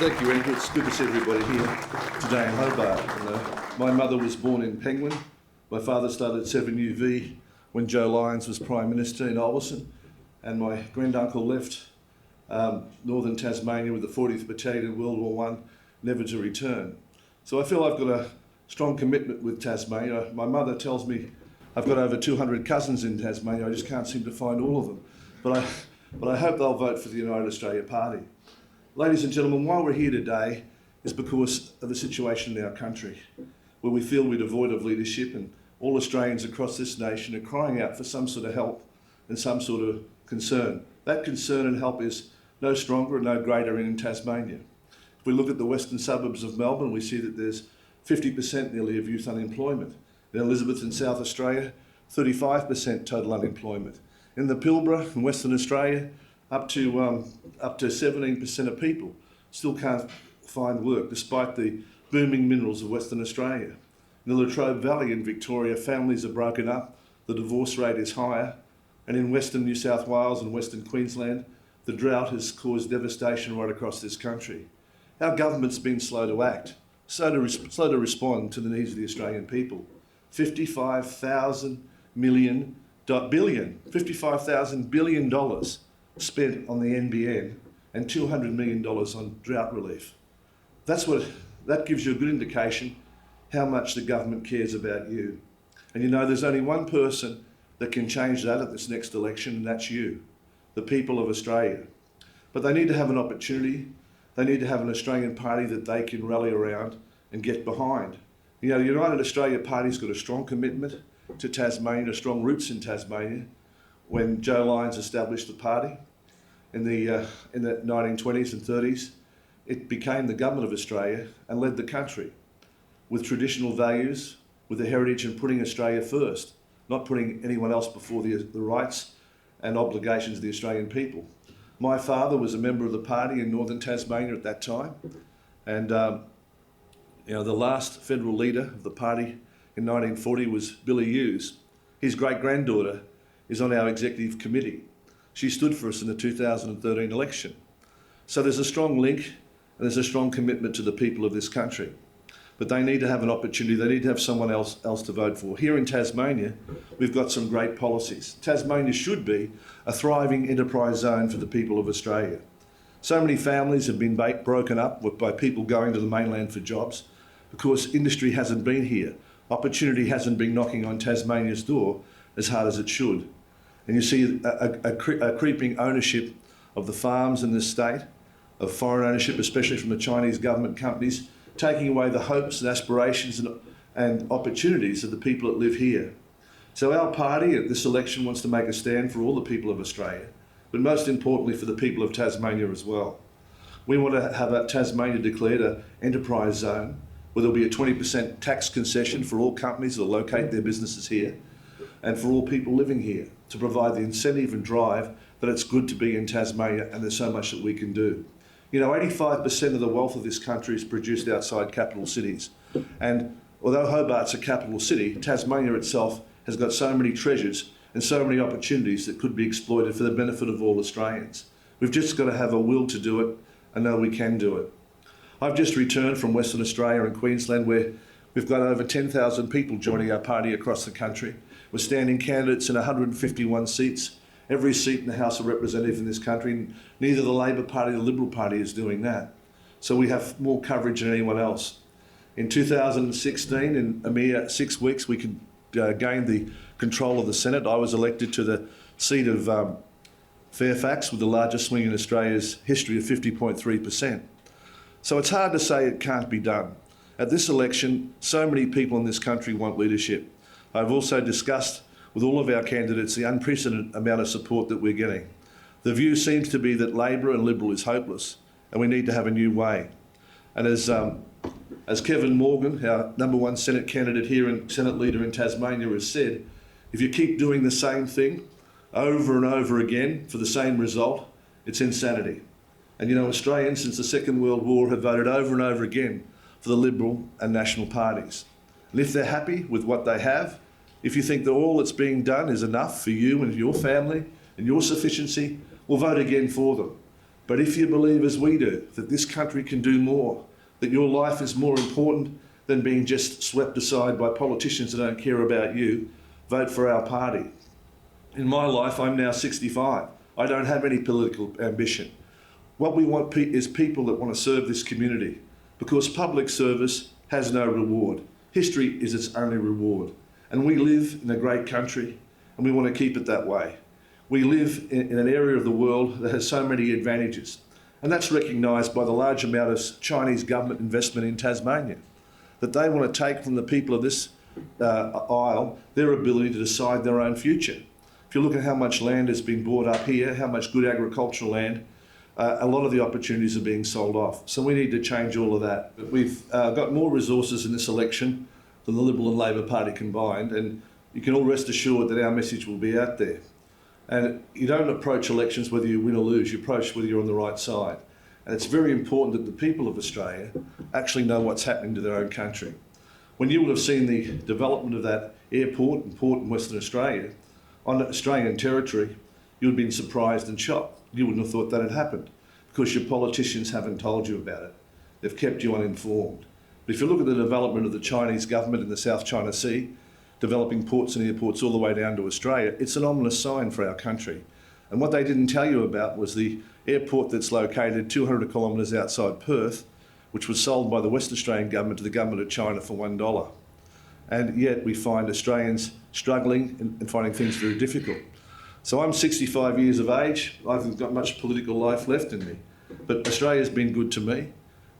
Thank you, Andrew. It's good to see everybody here today in Hobart. My mother was born in Penguin. My father started 7UV when Joe Lyons was Prime Minister in Olberson, and my granduncle left northern Tasmania with the 40th Battalion in World War I, never to return. So I feel I've got a strong commitment with Tasmania. My mother tells me I've got over 200 cousins in Tasmania. I just can't seem to find all of them. But I hope they'll vote for the United Australia Party. Ladies and gentlemen, why we're here today is because of the situation in our country, where we feel we're devoid of leadership, and all Australians across this nation are crying out for some sort of help and some sort of concern. That concern and help is no stronger and no greater in Tasmania. If we look at the western suburbs of Melbourne, we see that there's 50% nearly of youth unemployment. In Elizabeth in South Australia, 35% total unemployment. In the Pilbara in Western Australia, up to 17% of people still can't find work despite the booming minerals of Western Australia. In the Latrobe Valley in Victoria, families are broken up, the divorce rate is higher, and in Western New South Wales and Western Queensland, the drought has caused devastation right across this country. Our government's been slow to act, slow to respond to the needs of the Australian people. $55,000 billion spent on the NBN and $200 million on drought relief. That gives you a good indication how much the government cares about you. And you know, there's only one person that can change that at this next election, and that's you, the people of Australia. But they need to have an opportunity. They need to have an Australian party that they can rally around and get behind. You know, the United Australia Party's got a strong commitment to Tasmania, strong roots in Tasmania. When Joe Lyons established the party in the 1920s and 30s, it became the government of Australia and led the country with traditional values, with the heritage, and putting Australia first, not putting anyone else before the rights and obligations of the Australian people. My father was a member of the party in northern Tasmania at that time, and the last federal leader of the party in 1940 was Billy Hughes. His great-granddaughter is on our executive committee. She stood for us in the 2013 election. So there's a strong link and there's a strong commitment to the people of this country. But they need to have an opportunity, they need to have someone else to vote for. Here in Tasmania, we've got some great policies. Tasmania should be a thriving enterprise zone for the people of Australia. So many families have been broken up by people going to the mainland for jobs because industry hasn't been here. Opportunity hasn't been knocking on Tasmania's door as hard as it should. And you see a creeping ownership of the farms in this state, of foreign ownership, especially from the Chinese government companies, taking away the hopes and aspirations and opportunities of the people that live here. So our party at this election wants to make a stand for all the people of Australia, but most importantly for the people of Tasmania as well. We want to have Tasmania declared an enterprise zone where there'll be a 20% tax concession for all companies that locate their businesses here and for all people living here, to provide the incentive and drive that it's good to be in Tasmania, and there's so much that we can do. You know, 85% of the wealth of this country is produced outside capital cities. And although Hobart's a capital city, Tasmania itself has got so many treasures and so many opportunities that could be exploited for the benefit of all Australians. We've just got to have a will to do it and know we can do it. I've just returned from Western Australia and Queensland, where we've got over 10,000 people joining our party across the country. We're standing candidates in 151 seats, every seat in the House of Representatives in this country. Neither the Labor Party or the Liberal Party is doing that. So we have more coverage than anyone else. In 2016, in a mere 6 weeks, we could gain the control of the Senate. I was elected to the seat of Fairfax with the largest swing in Australia's history of 50.3%. So it's hard to say it can't be done. At this election, so many people in this country want leadership. I've also discussed with all of our candidates the unprecedented amount of support that we're getting. The view seems to be that Labor and Liberal is hopeless, and we need to have a new way. And as Kevin Morgan, our #1 Senate candidate here and Senate leader in Tasmania, has said, if you keep doing the same thing over and over again for the same result, it's insanity. And you know, Australians since the Second World War have voted over and over again for the Liberal and National parties. And if they're happy with what they have, if you think that all that's being done is enough for you and your family and your sufficiency, we'll vote again for them. But if you believe, as we do, that this country can do more, that your life is more important than being just swept aside by politicians that don't care about you, vote for our party. In my life, I'm now 65. I don't have any political ambition. What we want is people that want to serve this community, because public service has no reward. History is its only reward. And we live in a great country, and we want to keep it that way. We live in an area of the world that has so many advantages, and that's recognised by the large amount of Chinese government investment in Tasmania, that they want to take from the people of this isle their ability to decide their own future. If you look at how much land has been bought up here, how much good agricultural land, a lot of the opportunities are being sold off. So we need to change all of that. But we've got more resources in this election than the Liberal and Labor Party combined, and you can all rest assured that our message will be out there. And you don't approach elections whether you win or lose, you approach whether you're on the right side. And it's very important that the people of Australia actually know what's happening to their own country. When you would have seen the development of that airport and port in Western Australia, on Australian territory, you would have been surprised and shocked. You wouldn't have thought that had happened, because your politicians haven't told you about it. They've kept you uninformed. But if you look at the development of the Chinese government in the South China Sea, developing ports and airports all the way down to Australia, it's an ominous sign for our country. And what they didn't tell you about was the airport that's located 200 kilometres outside Perth, which was sold by the West Australian government to the government of China for $1. And yet we find Australians struggling and finding things very difficult. So I'm 65 years of age. I haven't got much political life left in me. But Australia's been good to me.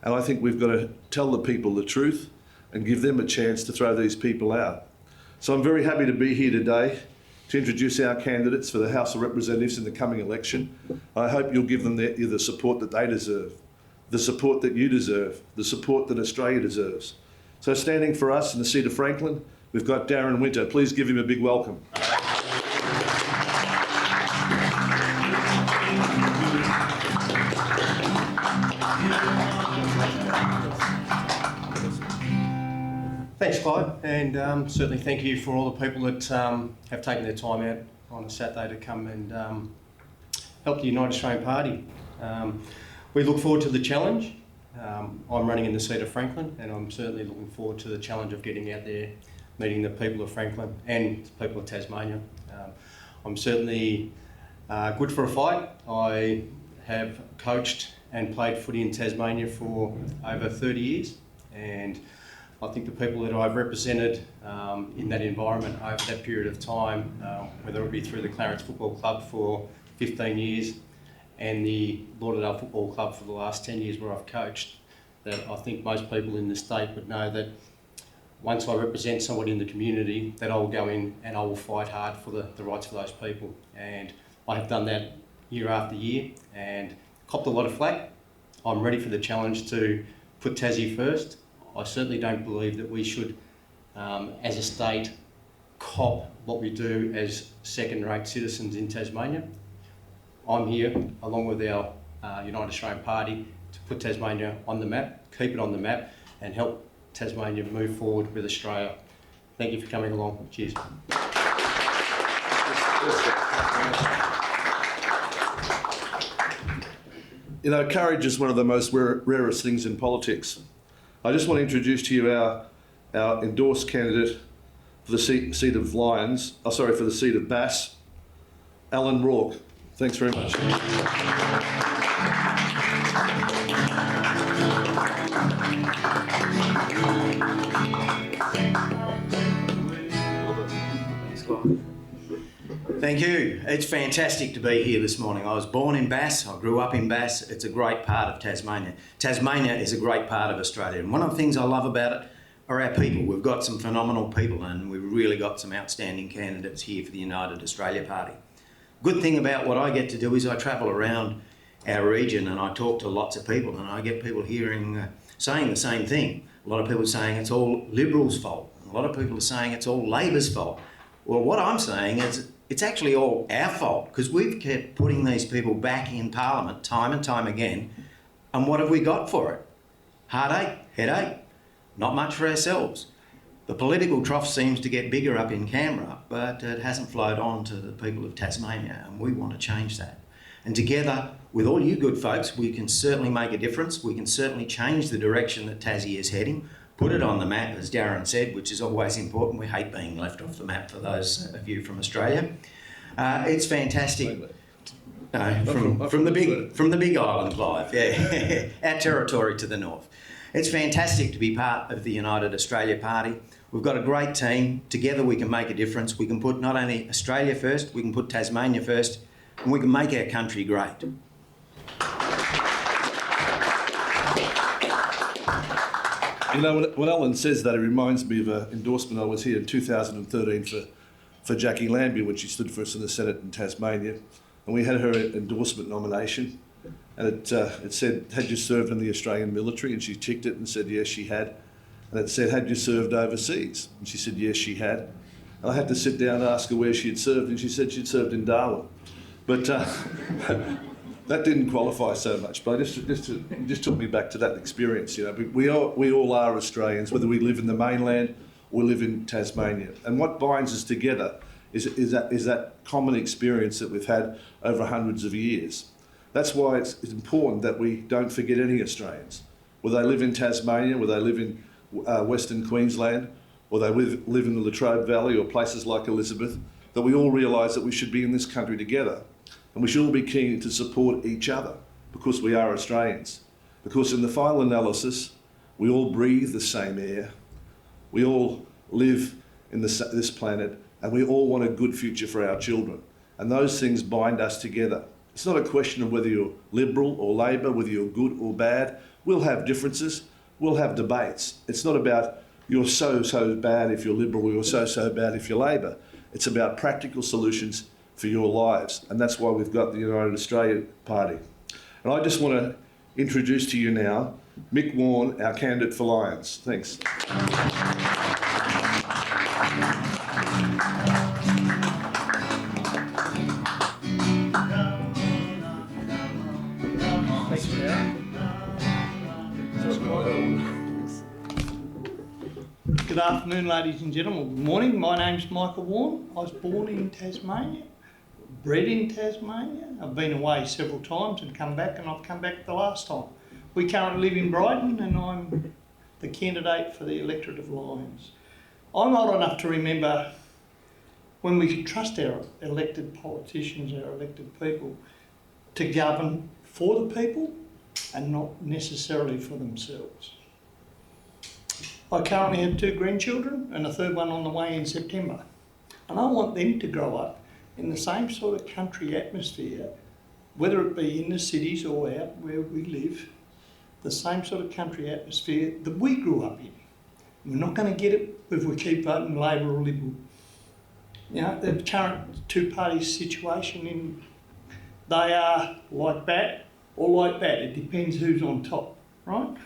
And I think we've got to tell the people the truth and give them a chance to throw these people out. So I'm very happy to be here today to introduce our candidates for the House of Representatives in the coming election. I hope you'll give them the support that they deserve, the support that you deserve, the support that Australia deserves. So standing for us in the seat of Franklin, we've got Darren Winter. Please give him a big welcome. Thanks, Clive, and certainly thank you for all the people that have taken their time out on a Saturday to come and help the United Australian Party. We look forward to the challenge. I'm running in the seat of Franklin, and I'm certainly looking forward to the challenge of getting out there, meeting the people of Franklin and the people of Tasmania. I'm certainly good for a fight. I have coached and played footy in Tasmania for over 30 years, and I think the people that I've represented in that environment over that period of time, whether it be through the Clarence Football Club for 15 years and the Lauderdale Football Club for the last 10 years where I've coached, that I think most people in the state would know that once I represent somebody in the community, that I will go in and I will fight hard for the rights for those people. And I have done that year after year and copped a lot of flack. I'm ready for the challenge to put Tassie first. I certainly don't believe that we should, as a state, cop what we do as second-rate citizens in Tasmania. I'm here, along with our United Australian Party, to put Tasmania on the map, keep it on the map, and help Tasmania move forward with Australia. Thank you for coming along. Cheers. You know, courage is one of the most rarest things in politics. I just want to introduce to you our endorsed candidate for the seat of Lyons, for the seat of Bass, Alan Rourke. Thanks very much. Thank you. It's fantastic to be here this morning. I was born in Bass, I grew up in Bass. It's a great part of Tasmania. Tasmania is a great part of Australia, and one of the things I love about it are our people. We've got some phenomenal people, and we've really got some outstanding candidates here for the United Australia Party. Good thing about what I get to do is I travel around our region and I talk to lots of people, and I get people hearing, saying the same thing. A lot of people saying it's all Liberals' fault. A lot of people are saying it's all Labor's fault. Well, what I'm saying is it's actually all our fault, because we've kept putting these people back in Parliament time and time again, and what have we got for it? Heartache, headache, not much for ourselves. The political trough seems to get bigger up in Canberra, but it hasn't flowed on to the people of Tasmania, and we want to change that. And together with all you good folks, we can certainly make a difference. We can certainly change the direction that Tassie is heading, put it on the map, as Darren said, which is always important. We hate being left off the map for those of you from Australia. It's fantastic. No, from the big island, Clive, yeah, our territory to the north. It's fantastic to be part of the United Australia Party. We've got a great team. Together we can make a difference. We can put not only Australia first, we can put Tasmania first, and we can make our country great. You know, when Alan says that, it reminds me of an endorsement I was here in 2013 for Jackie Lambie when she stood for us in the Senate in Tasmania. And we had her endorsement nomination, and it said, had you served in the Australian military? And she ticked it and said, yes, she had. And it said, had you served overseas? And she said, yes, she had. And I had to sit down and ask her where she had served, and she said she'd served in Darwin. But that didn't qualify so much, but it just took me back to that experience. You know, we all are Australians, whether we live in the mainland or live in Tasmania. And what binds us together is that common experience that we've had over hundreds of years. That's why it's important that we don't forget any Australians, whether they live in Tasmania, whether they live in Western Queensland, or they live in the Latrobe Valley or places like Elizabeth, that we all realise that we should be in this country together, and we should all be keen to support each other because we are Australians. Because in the final analysis, we all breathe the same air, we all live in this planet, and we all want a good future for our children. And those things bind us together. It's not a question of whether you're Liberal or Labor, whether you're good or bad. We'll have differences, we'll have debates. It's not about you're so bad if you're Liberal or you're so bad if you're Labor. It's about practical solutions for your lives. And that's why we've got the United Australia Party. And I just want to introduce to you now Mick Warren, our candidate for Lions. Thanks. Good afternoon, ladies and gentlemen. Good morning. My name's Michael Warren. I was born in Tasmania, bred in Tasmania. I've been away several times and come back, and I've come back the last time. We currently live in Brighton, and I'm the candidate for the electorate of Lions. I'm old enough to remember when we could trust our elected politicians, our elected people, to govern for the people and not necessarily for themselves. I currently have 2 grandchildren and a third one on the way in September. And I want them to grow up in the same sort of country atmosphere, whether it be in the cities or out where we live, the same sort of country atmosphere that we grew up in. We're not going to get it if we keep voting Labor or Liberal. You know, the current two-party situation, they are like that or like that. It depends who's on top, right?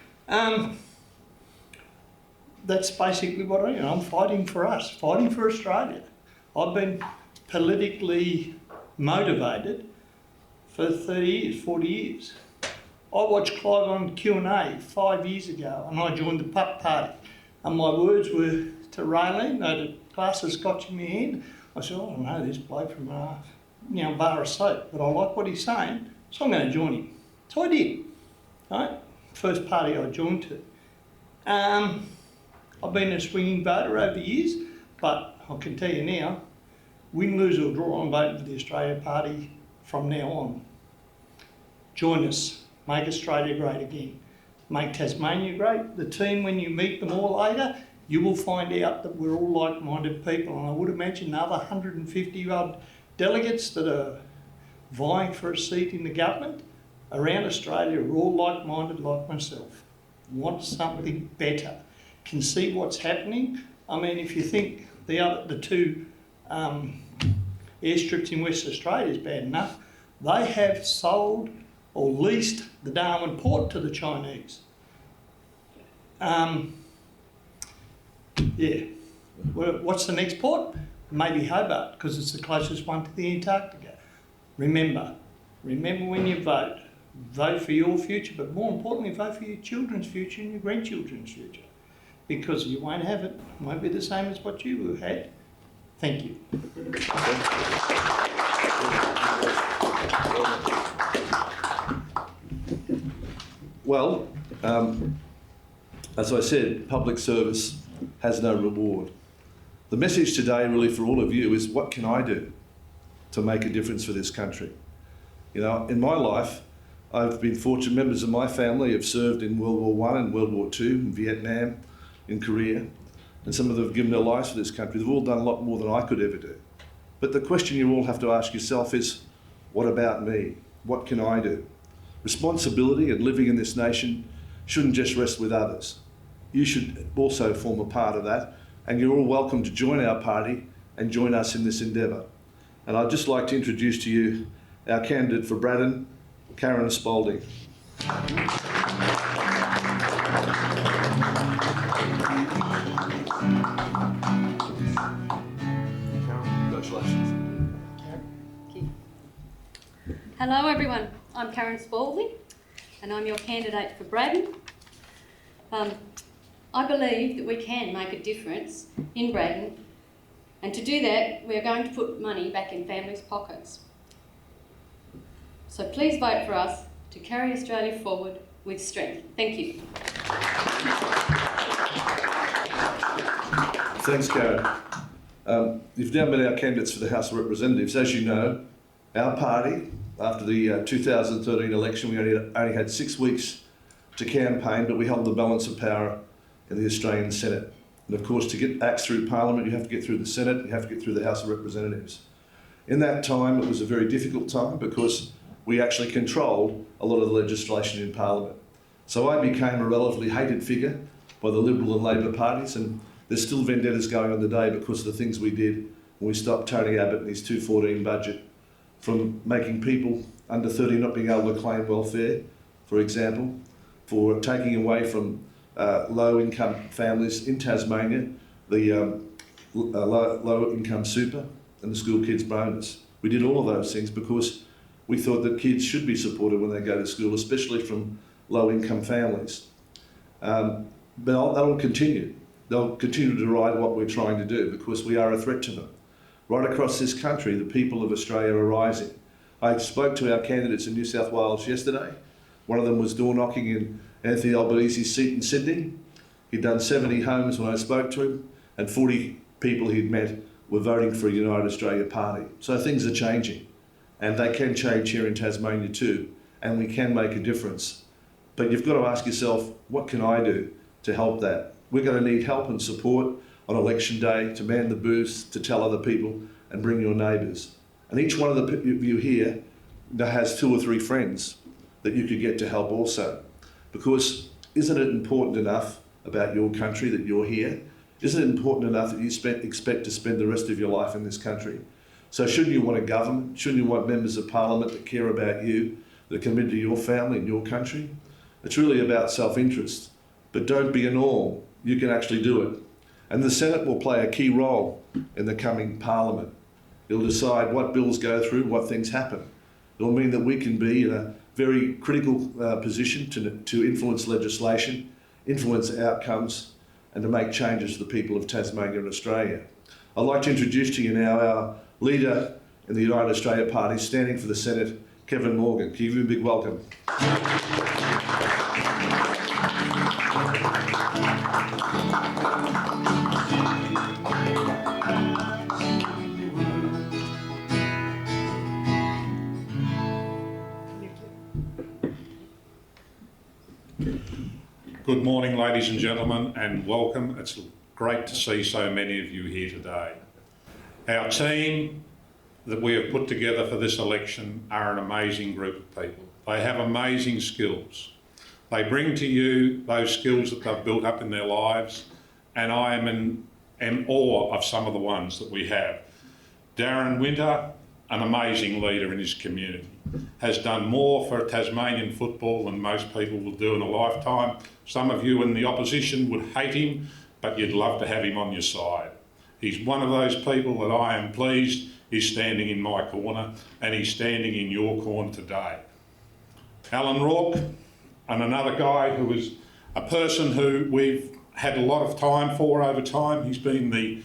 That's basically what I am. I'm fighting for us, fighting for Australia. I've been politically motivated for 30 years, 40 years. I watched Clive on Q&A 5 years ago, and I joined the pup party. And my words were to Raylene, the glass of scotch in my hand. I said, oh, I don't know this bloke from bar of soap, but I like what he's saying, so I'm going to join him. So I did, right? First party I joined to. I've been a swinging voter over the years, but I can tell you now, win, lose or draw, I'm voting for the Australia Party from now on. Join us, make Australia great again. Make Tasmania great. The team, when you meet them all later, you will find out that we're all like-minded people. And I would imagine the other 150 odd delegates that are vying for a seat in the government around Australia are all like-minded like myself. Want something better. Can see what's happening. I mean, if you think the 2 airstrips in West Australia is bad enough, they have sold or leased the Darwin port to the Chinese. What's the next port? Maybe Hobart, because it's the closest one to the Antarctica. Remember when you vote for your future, but more importantly, vote for your children's future and your grandchildren's future. Because you won't have it, won't be the same as what you had. Thank you. Well, as I said, public service has no reward. The message today really for all of you is, what can I do to make a difference for this country? You know, in my life, I've been fortunate. Members of my family have served in World War I and World War II, in Vietnam, in Korea, and some of them have given their lives for this country. They've all done a lot more than I could ever do. But the question you all have to ask yourself is, what about me? What can I do? Responsibility and living in this nation shouldn't just rest with others. You should also form a part of that, and you're all welcome to join our party and join us in this endeavour. And I'd just like to introduce to you our candidate for Braddon, Karen Spalding. Congratulations. Thank you. Hello everyone, I'm Karen Spalding and I'm your candidate for Braddon. I believe that we can make a difference in Braddon, and to do that we are going to put money back in families' pockets. So please vote for us to carry Australia forward with strength. Thank you. Thanks, Karen. You've now met our candidates for the House of Representatives. As you know, our party, after the 2013 election, we only had 6 weeks to campaign, but we held the balance of power in the Australian Senate. And of course, to get acts through Parliament, you have to get through the Senate, you have to get through the House of Representatives. In that time, it was a very difficult time because we actually controlled a lot of the legislation in Parliament. So I became a relatively hated figure by the Liberal and Labor parties, and there's still vendettas going on today because of the things we did when we stopped Tony Abbott and his 2014 budget, from making people under 30 not being able to claim welfare, for example, for taking away from low-income families in Tasmania the low-income super and the school kids bonus. We did all of those things because we thought that kids should be supported when they go to school, especially from low-income families. But that'll continue. They'll continue to ride what we're trying to do because we are a threat to them. Right across this country, the people of Australia are rising. I spoke to our candidates in New South Wales yesterday. One of them was door knocking in Anthony Albanese's seat in Sydney. He'd done 70 homes when I spoke to him, and 40 people he'd met were voting for a United Australia party. So things are changing, and they can change here in Tasmania too, and we can make a difference. But you've got to ask yourself, what can I do to help that? We're going to need help and support on election day to man the booths, to tell other people, and bring your neighbours. And each one of the you here has 2 or 3 friends that you could get to help also. Because isn't it important enough about your country that you're here? Isn't it important enough that you expect to spend the rest of your life in this country? So shouldn't you want a government? Shouldn't you want members of Parliament that care about you, that are committed to your family and your country? It's really about self-interest. But don't be an all. You can actually do it. And the Senate will play a key role in the coming Parliament. It'll decide what bills go through, what things happen. It'll mean that we can be in a very critical position to influence legislation, influence outcomes, and to make changes to the people of Tasmania and Australia. I'd like to introduce to you now our leader in the United Australia Party, standing for the Senate, Kevin Morgan. Can you give him a big welcome? Good morning, ladies and gentlemen, and welcome. It's great to see so many of you here today. Our team that we have put together for this election are an amazing group of people. They have amazing skills. They bring to you those skills that they've built up in their lives, and I am in awe of some of the ones that we have. Darren Winter, an amazing leader in his community, has done more for Tasmanian football than most people will do in a lifetime. Some of you in the opposition would hate him, but you'd love to have him on your side. He's one of those people that I am pleased is standing in my corner, and he's standing in your corner today. Alan Rourke, and another guy who is a person who we've had a lot of time for over time. He's been the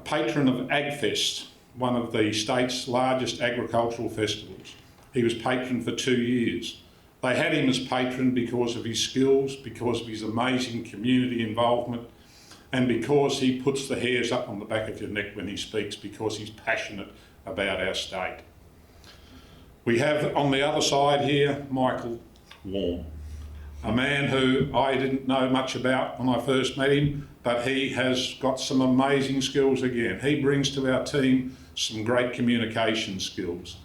patron of AgFest, one of the state's largest agricultural festivals. He was patron for 2 years. They had him as patron because of his skills, because of his amazing community involvement, and because he puts the hairs up on the back of your neck when he speaks, because he's passionate about our state. We have on the other side here, Michael Warm, a man who I didn't know much about when I first met him, but he has got some amazing skills again. He brings to our team some great communication skills.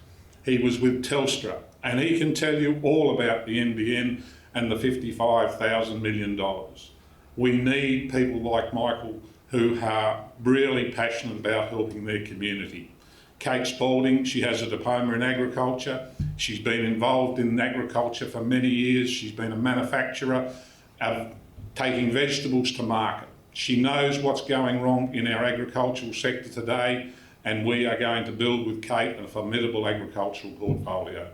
He was with Telstra, and he can tell you all about the NBN and the $55,000 million. We need people like Michael who are really passionate about helping their community. Kate Spalding, she has a diploma in agriculture. She's been involved in agriculture for many years. She's been a manufacturer of taking vegetables to market. She knows what's going wrong in our agricultural sector today, and we are going to build with Kate a formidable agricultural portfolio.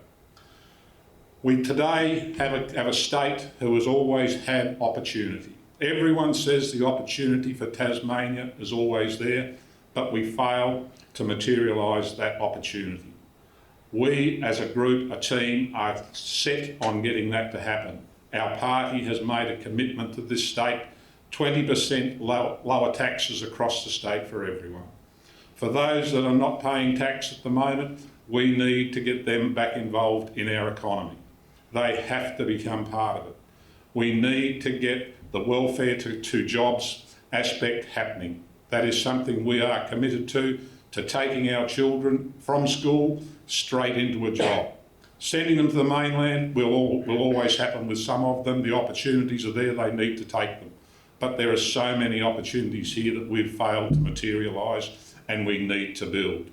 We today have a state who has always had opportunity. Everyone says the opportunity for Tasmania is always there, but we fail to materialise that opportunity. We as a group, a team, are set on getting that to happen. Our party has made a commitment to this state, 20% lower taxes across the state for everyone. For those that are not paying tax at the moment, we need to get them back involved in our economy. They have to become part of it. We need to get the welfare to jobs aspect happening. That is something we are committed to taking our children from school straight into a job. Sending them to the mainland will always happen with some of them. The opportunities are there, they need to take them. But there are so many opportunities here that we've failed to materialise and we need to build.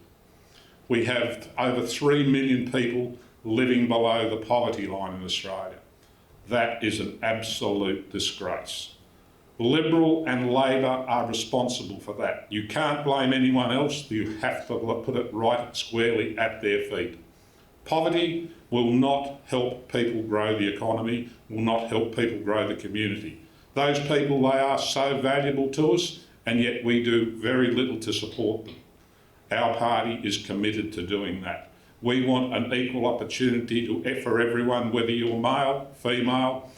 We have over 3 million people living below the poverty line in Australia. That is an absolute disgrace. Liberal and Labor are responsible for that. You can't blame anyone else. You have to put it right squarely at their feet. Poverty will not help people grow the economy, will not help people grow the community. Those people, they are so valuable to us, and yet we do very little to support them. Our party is committed to doing that. We want an equal opportunity for everyone, whether you're male, female,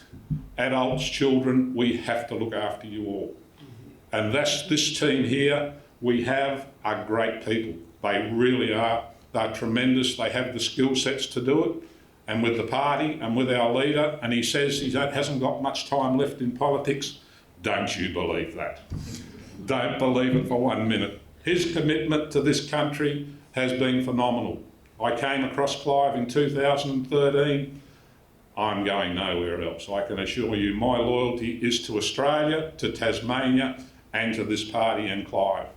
adults, children. We have to look after you all. And that's this team here we have are great people. They really are. They're tremendous. They have the skill sets to do it. And with the party and with our leader, and he says he hasn't got much time left in politics, don't you believe that. Don't believe it for 1 minute. His commitment to this country has been phenomenal. I came across Clive in 2013. I'm going nowhere else. I can assure you my loyalty is to Australia, to Tasmania, and to this party and Clive.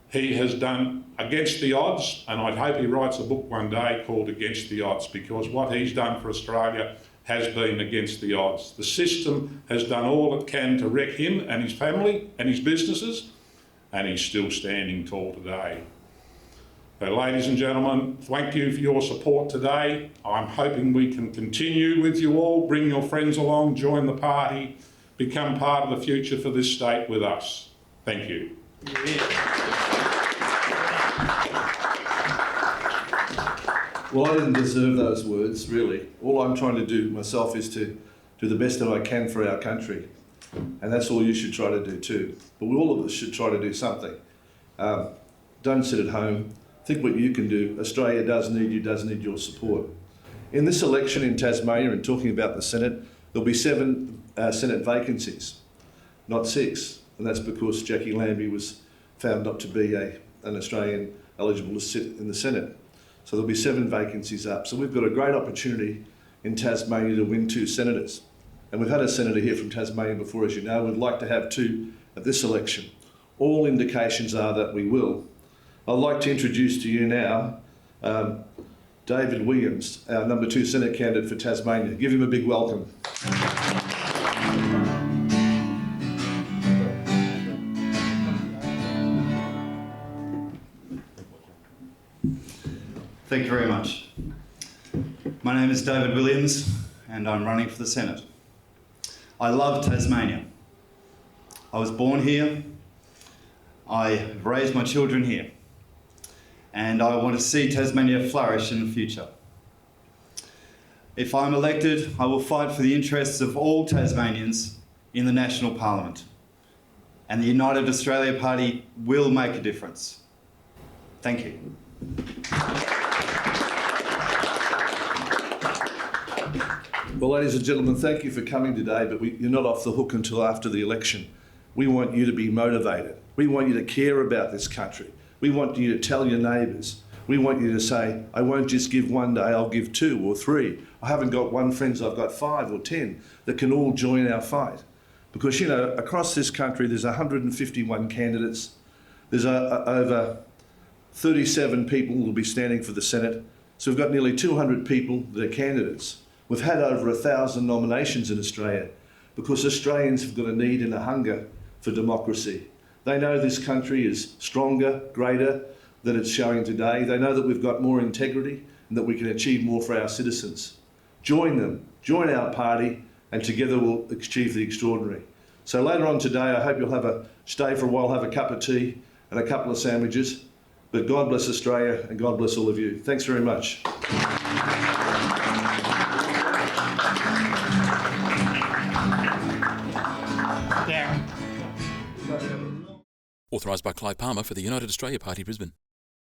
He has done against the odds, and I hope he writes a book one day called Against the Odds, because what he's done for Australia has been against the odds. The system has done all it can to wreck him and his family and his businesses, and he's still standing tall today. So, ladies and gentlemen, thank you for your support today. I'm hoping we can continue with you all, bring your friends along, join the party, become part of the future for this state with us. Thank you. Well, I didn't deserve those words, really. All I'm trying to do myself is to do the best that I can for our country. And that's all you should try to do too. But all of us should try to do something. Don't sit at home. Think what you can do. Australia does need your support. In this election in Tasmania, and talking about the Senate, there'll be 7 Senate vacancies, not 6. And that's because Jackie Lambie was found not to be an Australian eligible to sit in the Senate. So there'll be 7 vacancies up. So we've got a great opportunity in Tasmania to win 2 senators. And we've had a senator here from Tasmania before, as you know. We'd like to have 2 at this election. All indications are that we will. I'd like to introduce to you now David Williams, our number 2 Senate candidate for Tasmania. Give him a big welcome. Thank you very much. My name is David Williams and I'm running for the Senate. I love Tasmania. I was born here. I raised my children here. And I want to see Tasmania flourish in the future. If I'm elected, I will fight for the interests of all Tasmanians in the National Parliament. And the United Australia Party will make a difference. Thank you. Well, ladies and gentlemen, thank you for coming today, but you're not off the hook until after the election. We want you to be motivated. We want you to care about this country. We want you to tell your neighbours. We want you to say, I won't just give one day, I'll give 2 or 3. I haven't got one friends, I've got 5 or 10 that can all join our fight. Because, you know, across this country, there's 151 candidates. There's over 37 people who will be standing for the Senate. So we've got nearly 200 people that are candidates. We've had over 1,000 nominations in Australia because Australians have got a need and a hunger for democracy. They know this country is stronger, greater than it's showing today. They know that we've got more integrity and that we can achieve more for our citizens. Join them, join our party, and together we'll achieve the extraordinary. So later on today, I hope you'll stay for a while, have a cup of tea and a couple of sandwiches. But God bless Australia and God bless all of you. Thanks very much. Darren. Authorised by Clive Palmer for the United Australia Party, Brisbane.